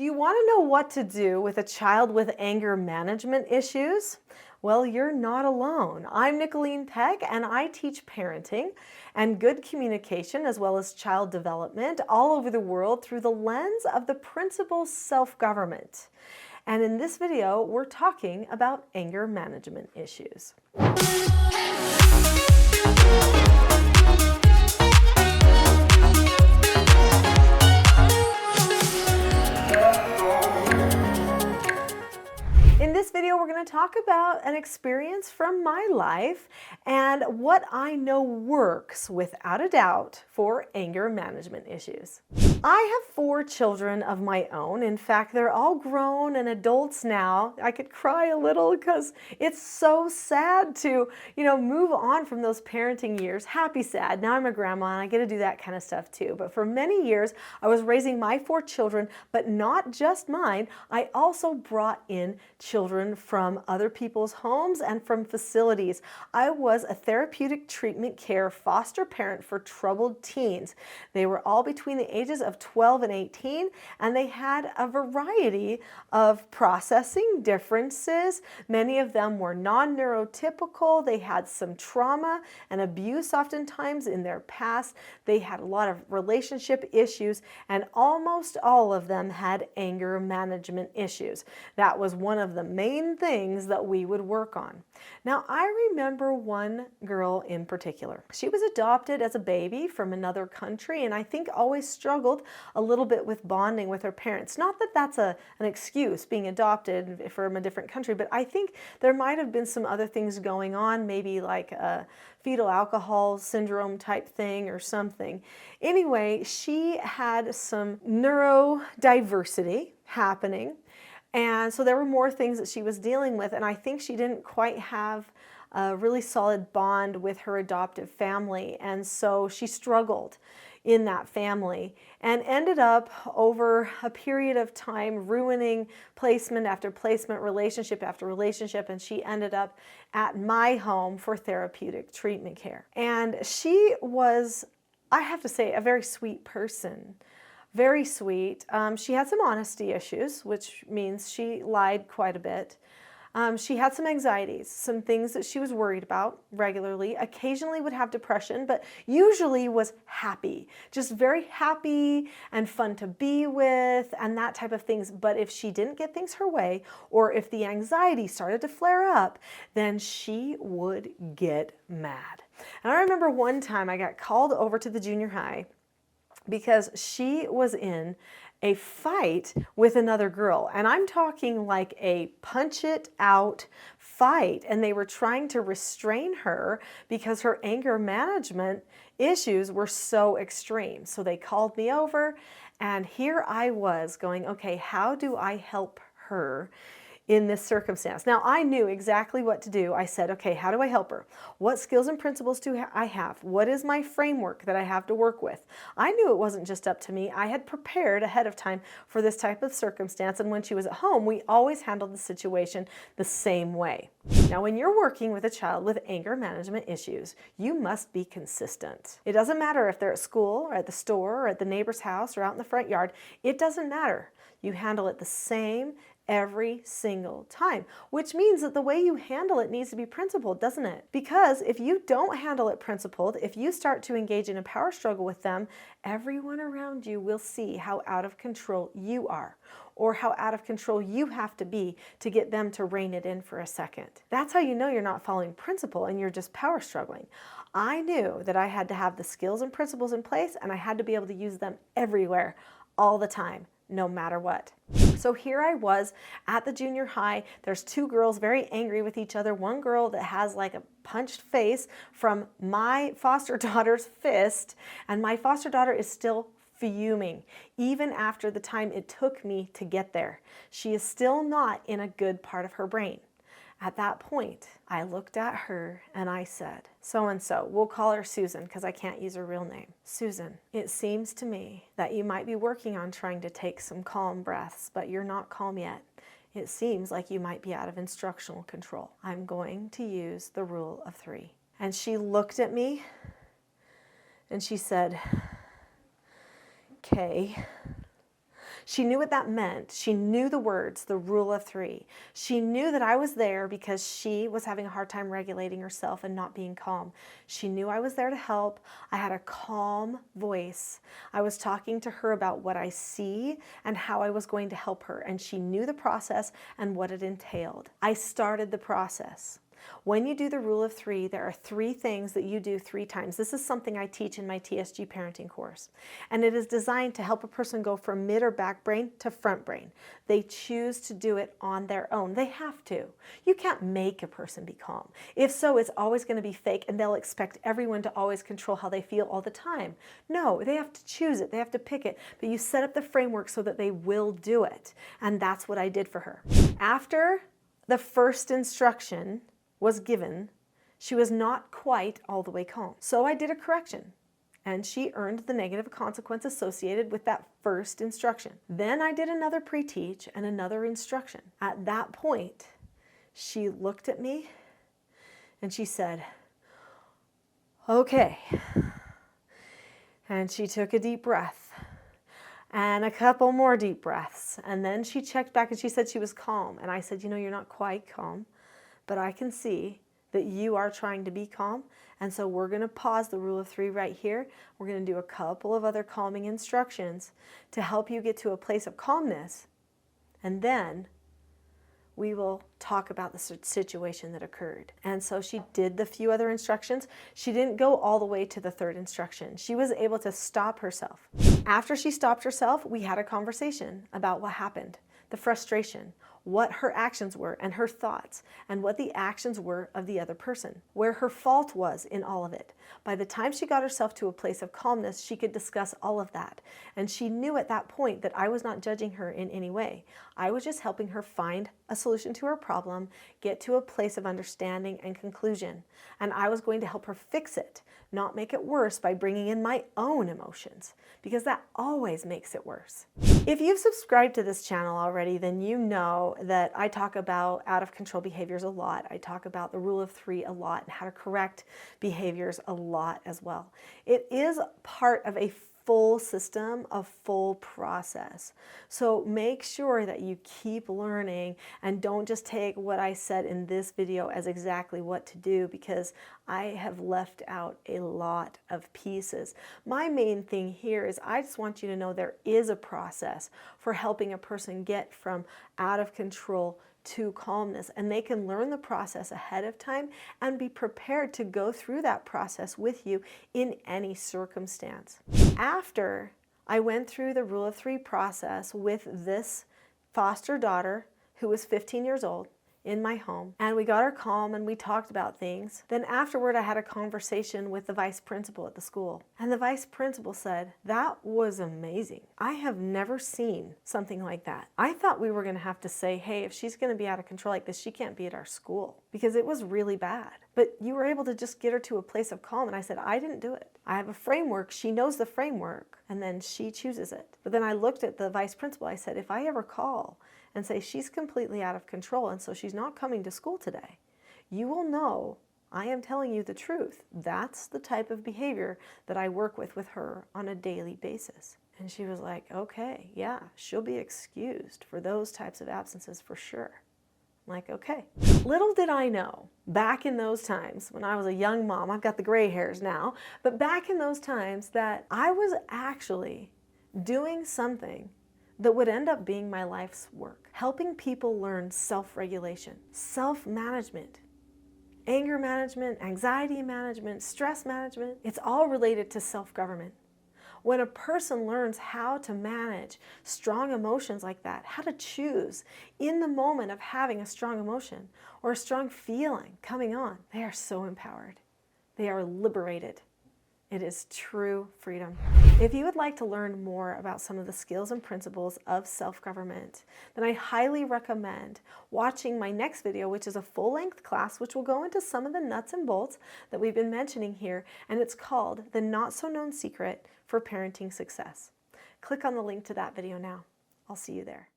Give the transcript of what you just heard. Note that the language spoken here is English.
Do you want to know what to do with a child with anger management issues? Well, you're not alone. I'm Nicholeen Peck, and I teach parenting and good communication as well as child development all over the world through the lens of the principle self-government. And in this video, we're talking about anger management issues. In this video, we're going to talk about an experience from my life and what I know works without a doubt for anger management issues. I have 4 children of my own. In fact, they're all grown and adults now. I could cry a little because it's so sad to, move on from those parenting years. Happy, sad. Now I'm a grandma and I get to do that kind of stuff too. But for many years, I was raising my 4 children, but not just mine. I also brought in children from other people's homes and from facilities. I was a therapeutic treatment care foster parent for troubled teens. They were all between the ages of 12 and 18, and they had a variety of processing differences. Many of them were non-neurotypical. They had some trauma and abuse oftentimes in their past. They had a lot of relationship issues, and almost all of them had anger management issues. That was one of the main things that we would work on. Now, I remember one girl in particular. She was adopted as a baby from another country, and I think always struggled a little bit with bonding with her parents. Not that that's an excuse, being adopted from a different country, but I think there might have been some other things going on, maybe like a fetal alcohol syndrome type thing or something. Anyway, she had some neurodiversity happening. And so there were more things that she was dealing with, and I think she didn't quite have a really solid bond with her adoptive family, and so she struggled in that family and ended up over a period of time ruining placement after placement, relationship after relationship, and she ended up at my home for therapeutic treatment care. And she was, I have to say, a very sweet person. Very sweet. She had some honesty issues, which means she lied quite a bit. She had some anxieties, some things that she was worried about regularly, occasionally would have depression, but usually was happy, just very happy and fun to be with and that type of things. But if she didn't get things her way, or if the anxiety started to flare up, then she would get mad. And I remember one time I got called over to the junior high because she was in a fight with another girl. And I'm talking like a punch it out fight. And they were trying to restrain her because her anger management issues were so extreme. So they called me over, and here I was going, okay, how do I help her in this circumstance? Now, I knew exactly what to do. I said, okay, how do I help her? What skills and principles do I have? What is my framework that I have to work with? I knew it wasn't just up to me. I had prepared ahead of time for this type of circumstance, and when she was at home, we always handled the situation the same way. Now, when you're working with a child with anger management issues, you must be consistent. It doesn't matter if they're at school or at the store or at the neighbor's house or out in the front yard. It doesn't matter. You handle it the same every single time, which means that the way you handle it needs to be principled, doesn't it? Because if you don't handle it principled, if you start to engage in a power struggle with them, everyone around you will see how out of control you are, or how out of control you have to be to get them to rein it in for a second. That's how you know you're not following principle and you're just power struggling. I knew that I had to have the skills and principles in place, and I had to be able to use them everywhere, all the time, no matter what. So here I was at the junior high. There's 2 girls very angry with each other. One girl that has like a punched face from my foster daughter's fist, and my foster daughter is still fuming, even after the time it took me to get there. She is still not in a good part of her brain. At that point, I looked at her and I said, so-and-so, we'll call her Susan because I can't use her real name. Susan, it seems to me that you might be working on trying to take some calm breaths, but you're not calm yet. It seems like you might be out of instructional control. I'm going to use the rule of 3. And she looked at me and she said, "Okay." She knew what that meant. She knew the words, the rule of three. She knew that I was there because she was having a hard time regulating herself and not being calm. She knew I was there to help. I had a calm voice. I was talking to her about what I see and how I was going to help her, and she knew the process and what it entailed. I started the process. When you do the rule of three, there are 3 things that you do 3 times. This is something I teach in my TSG parenting course. And it is designed to help a person go from mid or back brain to front brain. They choose to do it on their own. They have to. You can't make a person be calm. If so, it's always going to be fake and they'll expect everyone to always control how they feel all the time. No, they have to choose it. They have to pick it. But you set up the framework so that they will do it. And that's what I did for her. After the first instruction was given, she was not quite all the way calm. So I did a correction, and she earned the negative consequence associated with that first instruction. Then I did another pre-teach and another instruction. At that point, she looked at me and she said, "Okay." And she took a deep breath and a couple more deep breaths. And then she checked back and she said she was calm. And I said, "You know, you're not quite calm, but I can see that you are trying to be calm. And so we're going to pause the rule of three right here. We're going to do a couple of other calming instructions to help you get to a place of calmness. And then we will talk about the situation that occurred." And so she did the few other instructions. She didn't go all the way to the 3rd instruction. She was able to stop herself. After she stopped herself, we had a conversation about what happened, the frustration, what her actions were and her thoughts, and what the actions were of the other person, where her fault was in all of it. By the time she got herself to a place of calmness, she could discuss all of that. And she knew at that point that I was not judging her in any way. I was just helping her find a solution to her problem, get to a place of understanding and conclusion. And I was going to help her fix it, not make it worse by bringing in my own emotions, because that always makes it worse. If you've subscribed to this channel already, then you know that I talk about out of control behaviors a lot. I talk about the rule of three a lot and how to correct behaviors a lot as well. It is part of a full system, a full process. So make sure that you keep learning and don't just take what I said in this video as exactly what to do, because I have left out a lot of pieces. My main thing here is I just want you to know there is a process for helping a person get from out of control to calmness, and they can learn the process ahead of time and be prepared to go through that process with you in any circumstance. After I went through the rule of three process with this foster daughter who was 15 years old in my home, and we got her calm and we talked about things, then afterward I had a conversation with the vice principal at the school, and the vice principal said, "That was amazing. I have never seen something like that. I thought we were going to have to say, hey, if she's going to be out of control like this, she can't be at our school, because it was really bad. But you were able to just get her to a place of calm." And I said, "I didn't do it. I have a framework. She knows the framework, and then she chooses it." But then I looked at the vice principal. I said, if I ever call and say she's completely out of control and so she's not coming to school today, you will know I am telling you the truth. That's the type of behavior that I work with her on a daily basis. And she was like, okay, yeah, she'll be excused for those types of absences for sure. I'm like, okay. Little did I know, back in those times when I was a young mom, I've got the gray hairs now, but back in those times that I was actually doing something that would end up being my life's work, helping people learn self-regulation, self-management, anger management, anxiety management, stress management. It's all related to self-government. When a person learns how to manage strong emotions like that, how to choose in the moment of having a strong emotion or a strong feeling coming on, they are so empowered. They are liberated. It is true freedom. If you would like to learn more about some of the skills and principles of self-government, then I highly recommend watching my next video, which is a full-length class, which will go into some of the nuts and bolts that we've been mentioning here, and it's called The Not-So-Known Secret for Parenting Success. Click on the link to that video now. I'll see you there.